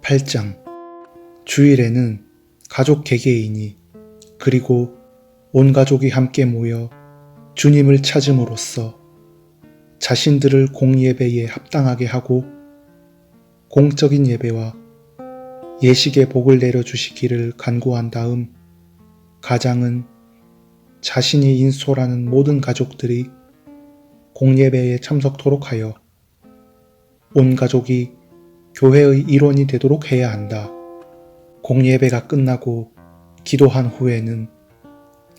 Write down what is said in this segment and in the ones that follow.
8장 주일에는 가족 개개인이 그리고 온 가족이 함께 모여 주님을 찾음으로써 자신들을 공예배에 합당하게 하고 공적인 예배와 예식의 복을 내려주시기를 간구한 다음 가장은 자신이 인솔하는 모든 가족들이 공예배에 참석토록 하여 온 가족이 교회의 일원이 되도록 해야 한다. 공예배가 끝나고 기도한 후에는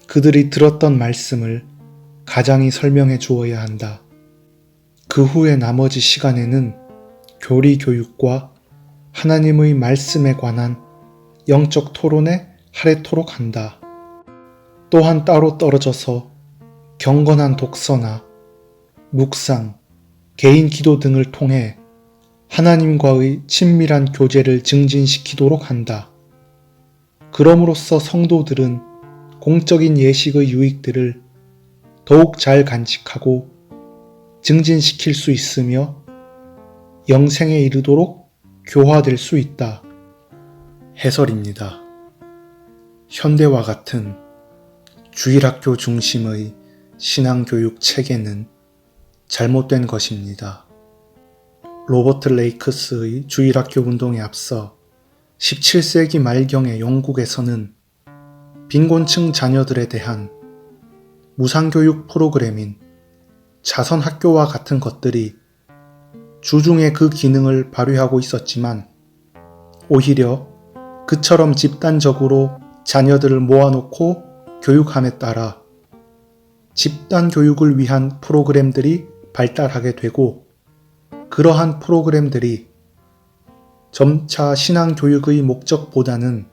그들이 들었던 말씀을 가장이 설명해 주어야 한다. 그 후에 나머지 시간에는 교리 교육과 하나님의 말씀에 관한 영적 토론에 할애토록 한다. 또한 따로 떨어져서 경건한 독서나 묵상, 개인 기도 등을 통해 하나님과의 친밀한 교제를 증진시키도록 한다. 그럼으로써 성도들은 공적인 예식의 유익들을 더욱 잘 간직하고 증진시킬 수 있으며 영생에 이르도록 교화될 수 있다. 해설입니다. 현대와 같은 주일학교 중심의 신앙교육 체계는 잘못된 것입니다. 로버트 레이크스의 주일학교 운동에 앞서 17세기 말경의 영국에서는 빈곤층 자녀들에 대한 무상교육 프로그램인 자선학교와 같은 것들이 주중에 그 기능을 발휘하고 있었지만 오히려 그처럼 집단적으로 자녀들을 모아놓고 교육함에 따라 집단 교육을 위한 프로그램들이 발달하게 되고 그러한 프로그램들이 점차 신앙교육의 목적보다는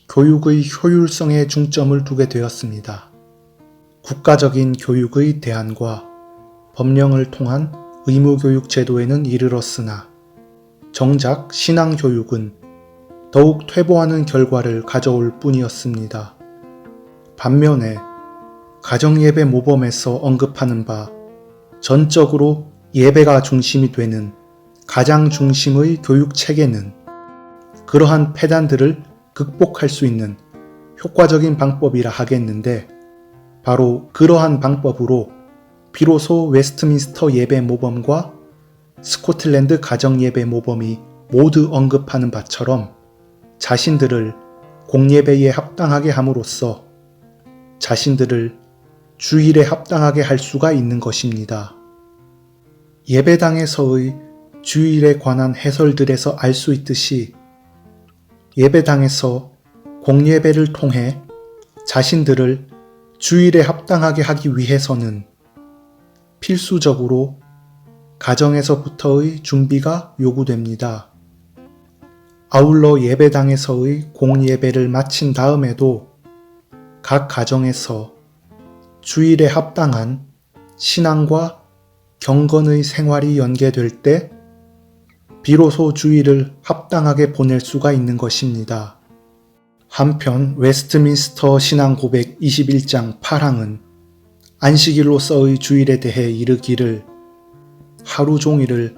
교육의 효율성에 중점을 두게 되었습니다. 국가적인 교육의 대안과 법령을 통한 의무교육 제도에는 이르렀으나 정작 신앙교육은 더욱 퇴보하는 결과를 가져올 뿐이었습니다. 반면에 가정예배 모범에서 언급하는 바 전적으로 예배가 중심이 되는 가장 중심의 교육 체계는 그러한 폐단들을 극복할 수 있는 효과적인 방법이라 하겠는데 바로 그러한 방법으로 비로소 웨스트민스터 예배 모범과 스코틀랜드 가정 예배 모범이 모두 언급하는 바처럼 자신들을 공예배에 합당하게 함으로써 자신들을 주일에 합당하게 할 수가 있는 것입니다. 예배당에서의 주일에 관한 해설들에서 알 수 있듯이 예배당에서 공예배를 통해 자신들을 주일에 합당하게 하기 위해서는 필수적으로 가정에서부터의 준비가 요구됩니다. 아울러 예배당에서의 공예배를 마친 다음에도 각 가정에서 주일에 합당한 신앙과 경건의 생활이 연계될 때 비로소 주일을 합당하게 보낼 수가 있는 것입니다. 한편 웨스트민스터 신앙고백 21장 8항은 안식일로서의 주일에 대해 이르기를 하루 종일을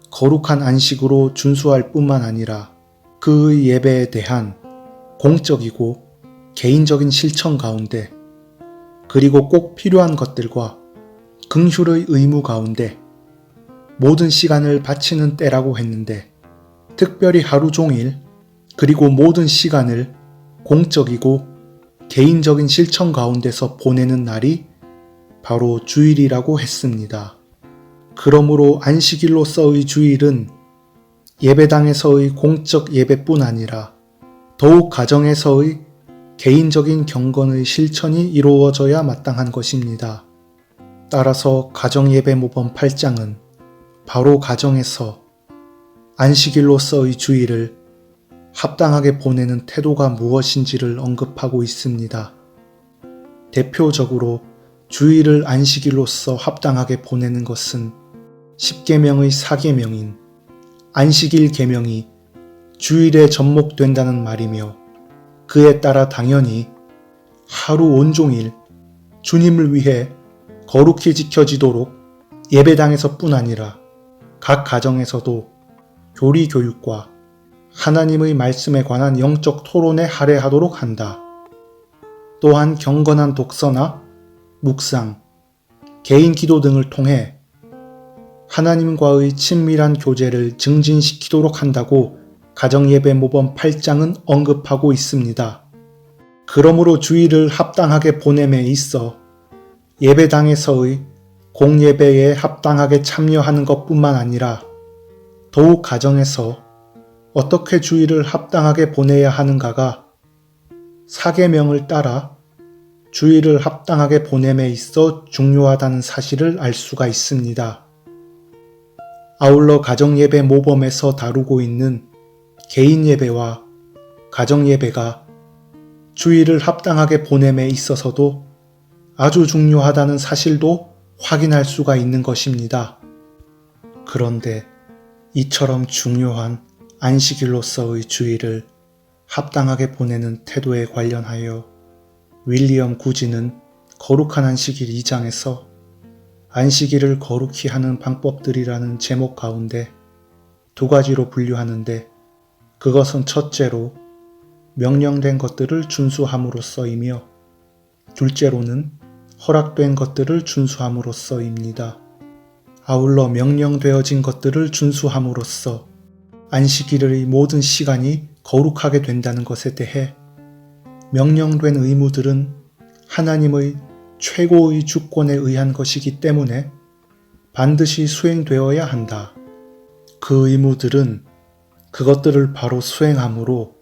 거룩한 안식으로 준수할 뿐만 아니라 그의 예배에 대한 공적이고 개인적인 실천 가운데 그리고 꼭 필요한 것들과 긍휼의 의무 가운데 모든 시간을 바치는 때라고 했는데 특별히 하루 종일 그리고 모든 시간을 공적이고 개인적인 실천 가운데서 보내는 날이 바로 주일이라고 했습니다. 그러므로 안식일로서의 주일은 예배당에서의 공적 예배뿐 아니라 더욱 가정에서의 개인적인 경건의 실천이 이루어져야 마땅한 것입니다. 따라서 가정예배 모범 8장은 바로 가정에서 안식일로서의 주일을 합당하게 보내는 태도가 무엇인지를 언급하고 있습니다. 대표적으로 주일을 안식일로서 합당하게 보내는 것은 10계명의 4계명인 안식일 계명이 주일에 접목된다는 말이며 그에 따라 당연히 하루 온종일 주님을 위해 거룩히 지켜지도록 예배당에서뿐 아니라 각 가정에서도 교리 교육과 하나님의 말씀에 관한 영적 토론에 할애하도록 한다. 또한 경건한 독서나 묵상, 개인 기도 등을 통해 하나님과의 친밀한 교제를 증진시키도록 한다고 가정예배 모범 8장은 언급하고 있습니다. 그러므로 주일을 합당하게 보냄에 있어 예배당에서의 공예배에 합당하게 참여하는 것뿐만 아니라 더욱 가정에서 어떻게 주일을 합당하게 보내야 하는가가 사계명을 따라 주일을 합당하게 보냄에 있어 중요하다는 사실을 알 수가 있습니다. 아울러 가정예배 모범에서 다루고 있는 개인예배와 가정예배가 주일을 합당하게 보냄에 있어서도 아주 중요하다는 사실도 확인할 수가 있는 것입니다. 그런데 이처럼 중요한 안식일로서의 주일을 합당하게 보내는 태도에 관련하여 윌리엄 구지는 거룩한 안식일 2장에서 안식일을 거룩히 하는 방법들이라는 제목 가운데 두 가지로 분류하는데, 그것은 첫째로 명령된 것들을 준수함으로써이며 둘째로는 허락된 것들을 준수함으로써입니다. 아울러 명령되어진 것들을 준수함으로써 안식일의 모든 시간이 거룩하게 된다는 것에 대해 명령된 의무들은 하나님의 최고의 주권에 의한 것이기 때문에 반드시 수행되어야 한다. 그 의무들은 그것들을 바로 수행함으로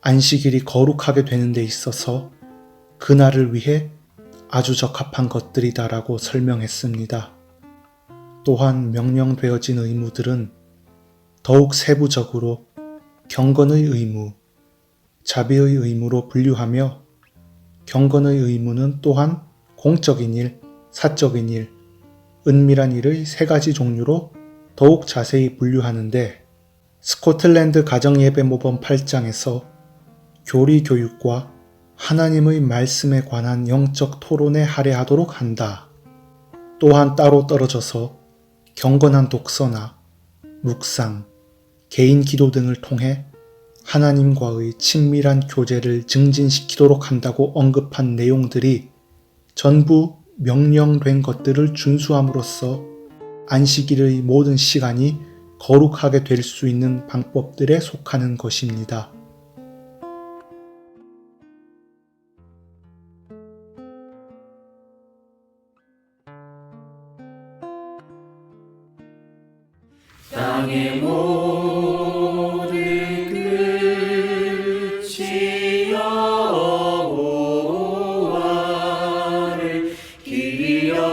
안식일이 거룩하게 되는 데 있어서 그날을 위해 아주 적합한 것들이다라고 설명했습니다. 또한 명령되어진 의무들은 더욱 세부적으로 경건의 의무, 자비의 의무로 분류하며 경건의 의무는 또한 공적인 일, 사적인 일, 은밀한 일의 세 가지 종류로 더욱 자세히 분류하는데, 스코틀랜드 가정예배 모범 8장에서 교리 교육과 하나님의 말씀에 관한 영적 토론에 할애하도록 한다. 또한 따로 떨어져서 경건한 독서나 묵상, 개인 기도 등을 통해 하나님과의 친밀한 교제를 증진시키도록 한다고 언급한 내용들이 전부 명령된 것들을 준수함으로써 안식일의 모든 시간이 거룩하게 될 수 있는 방법들에 속하는 것입니다. 땅의 모든 끝이 여호와를 기억하고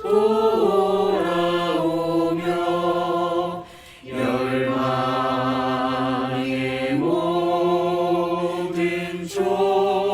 돌아오며 열방의 모든 족